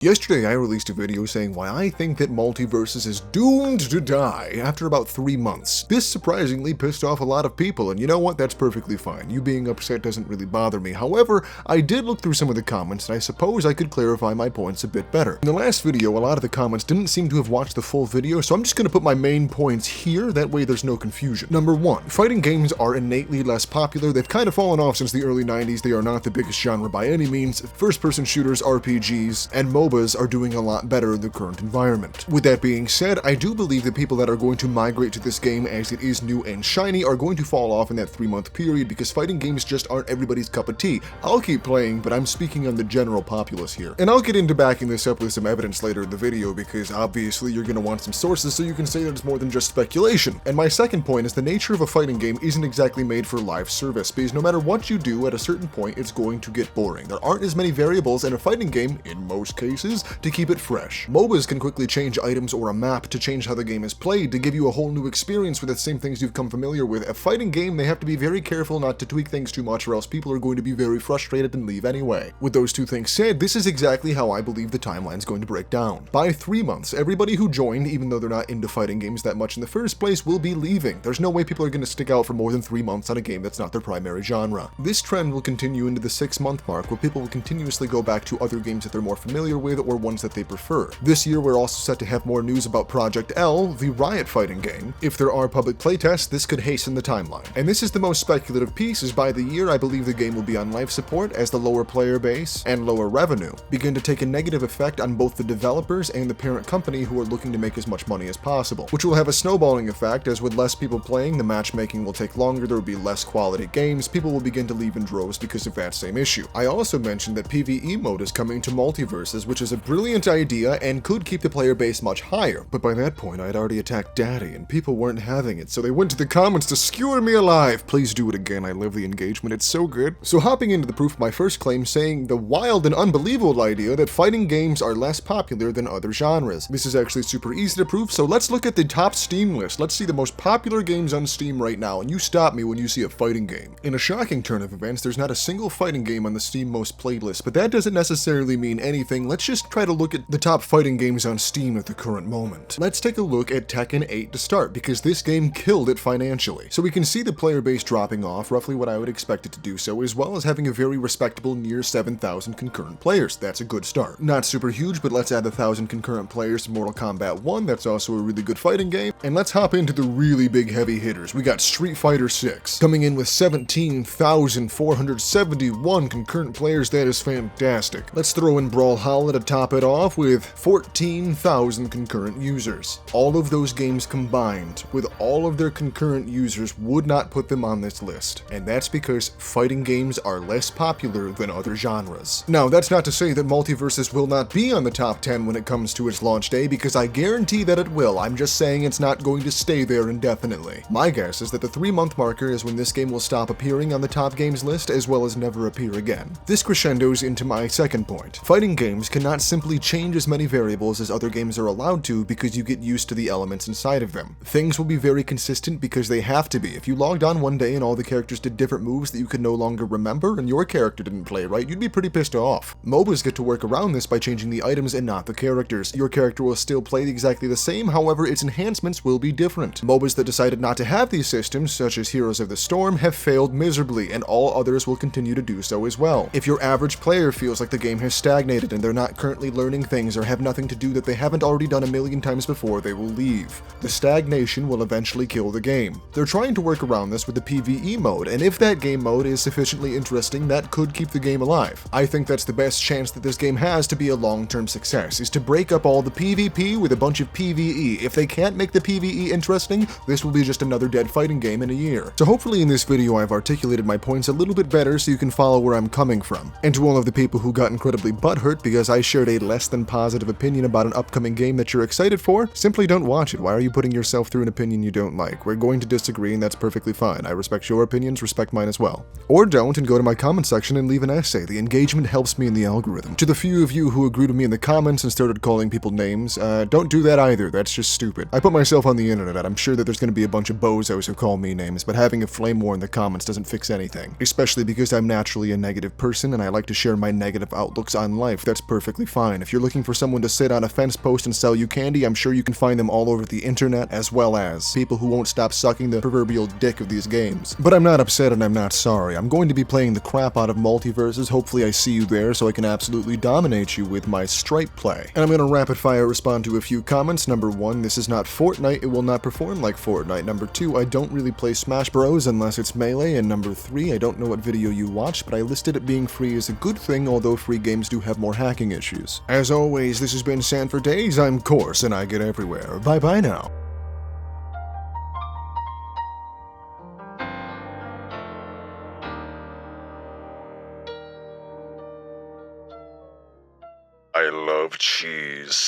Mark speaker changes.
Speaker 1: Yesterday I released a video saying why I think that Multiversus is doomed to die after about 3 months. This surprisingly pissed off a lot of people, and you know what, that's perfectly fine. You being upset doesn't really bother me. However, I did look through some of the comments and I suppose I could clarify my points a bit better. In the last video, a lot of the comments didn't seem to have watched the full video, so I'm just going to put my main points here, that way there's no confusion. Number 1, fighting games are innately less popular. They've kind of fallen off since the early 90s. They are not the biggest genre by any means. First-person shooters, RPGs, and MOBAs are doing a lot better in the current environment. With that being said, I do believe that people that are going to migrate to this game as it is new and shiny are going to fall off in that 3-month period because fighting games just aren't everybody's cup of tea. I'll keep playing, but I'm speaking on the general populace here. And I'll get into backing this up with some evidence later in the video because obviously you're going to want some sources so you can say that it's more than just speculation. And my second point is the nature of a fighting game isn't exactly made for live service because no matter what you do, at a certain point it's going to get boring. There aren't as many variables in a fighting game, in most cases, to keep it fresh. MOBAs can quickly change items or a map to change how the game is played, to give you a whole new experience with the same things you've come familiar with. A fighting game, they have to be very careful not to tweak things too much or else people are going to be very frustrated and leave anyway. With those two things said, this is exactly how I believe the timeline's going to break down. By 3 months, everybody who joined, even though they're not into fighting games that much in the first place, will be leaving. There's no way people are going to stick out for more than 3 months on a game that's not their primary genre. This trend will continue into the 6-month mark where people will continuously go back to other games that they're more familiar with or ones that they prefer. This year we're also set to have more news about Project L, the Riot fighting game. If there are public playtests, this could hasten the timeline. And this is the most speculative piece, is by the year I believe the game will be on life support as the lower player base and lower revenue begin to take a negative effect on both the developers and the parent company who are looking to make as much money as possible, which will have a snowballing effect as with less people playing, the matchmaking will take longer, there will be less quality games, people will begin to leave in droves because of that same issue. I also mentioned that PvE mode is coming to Multiversus, which is a brilliant idea and could keep the player base much higher, but by that point I'd already attacked Daddy and people weren't having it, so they went to the comments to skewer me alive. Please do it again, I love the engagement, it's so good. So hopping into the proof of my first claim, saying the wild and unbelievable idea that fighting games are less popular than other genres. This is actually super easy to prove, so let's look at the top Steam list. Let's see the most popular games on Steam right now, and you stop me when you see a fighting game. In a shocking turn of events, there's not a single fighting game on the Steam most played list, but that doesn't necessarily mean anything. Let's just try to look at the top fighting games on Steam at the current moment. Let's take a look at Tekken 8 to start, because this game killed it financially. So we can see the player base dropping off, roughly what I would expect it to do so, as well as having a very respectable near 7,000 concurrent players. That's a good start. Not super huge, but let's add 1,000 concurrent players to Mortal Kombat 1, that's also a really good fighting game. And let's hop into the really big heavy hitters. We got Street Fighter 6, coming in with 17,471 concurrent players, that is fantastic. Let's throw in Brawlhalla to top it off with 14,000 concurrent users. All of those games combined, with all of their concurrent users, would not put them on this list. And that's because fighting games are less popular than other genres. Now, that's not to say that Multiversus will not be on the top 10 when it comes to its launch day, because I guarantee that it will. I'm just saying it's not going to stay there indefinitely. My guess is that the 3-month marker is when this game will stop appearing on the top games list, as well as never appear again. This crescendos into my second point. Fighting games cannot simply change as many variables as other games are allowed to because you get used to the elements inside of them. Things will be very consistent because they have to be. If you logged on one day and all the characters did different moves that you could no longer remember and your character didn't play right, you'd be pretty pissed off. MOBAs get to work around this by changing the items and not the characters. Your character will still play exactly the same, however its enhancements will be different. MOBAs that decided not to have these systems, such as Heroes of the Storm, have failed miserably, and all others will continue to do so as well. If your average player feels like the game has stagnated and they're not currently learning things or have nothing to do that they haven't already done a million times before, they will leave. The stagnation will eventually kill the game. They're trying to work around this with the PvE mode, and if that game mode is sufficiently interesting, that could keep the game alive. I think that's the best chance that this game has to be a long-term success, is to break up all the PvP with a bunch of PvE. If they can't make the PvE interesting, this will be just another dead fighting game in a year. So hopefully in this video I've articulated my points a little bit better so you can follow where I'm coming from. And to all of the people who got incredibly butthurt because I shared a less than positive opinion about an upcoming game that you're excited for, simply don't watch it. Why are you putting yourself through an opinion you don't like? We're going to disagree and that's perfectly fine. I respect your opinions, respect mine as well. Or don't and go to my comment section and leave an essay. The engagement helps me in the algorithm. To the few of you who agreed with me in the comments and started calling people names, don't do that either. That's just stupid. I put myself on the internet. I'm sure that there's going to be a bunch of bozos who call me names, but having a flame war in the comments doesn't fix anything. Especially because I'm naturally a negative person and I like to share my negative outlooks on life. That's perfect. perfectly fine. If you're looking for someone to sit on a fence post and sell you candy, I'm sure you can find them all over the internet, as well as people who won't stop sucking the proverbial dick of these games. But I'm not upset and I'm not sorry. I'm going to be playing the crap out of Multiversus. Hopefully I see you there so I can absolutely dominate you with my Stripe play. And I'm going to rapid fire respond to a few comments. Number 1, this is not Fortnite. It will not perform like Fortnite. Number 2, I don't really play Smash Bros unless it's Melee. And number 3, I don't know what video you watched, but I listed it being free as a good thing, although free games do have more hacking issues. As always, this has been Sanford Days. I'm Course, and I get everywhere. Bye-bye now.
Speaker 2: I love cheese.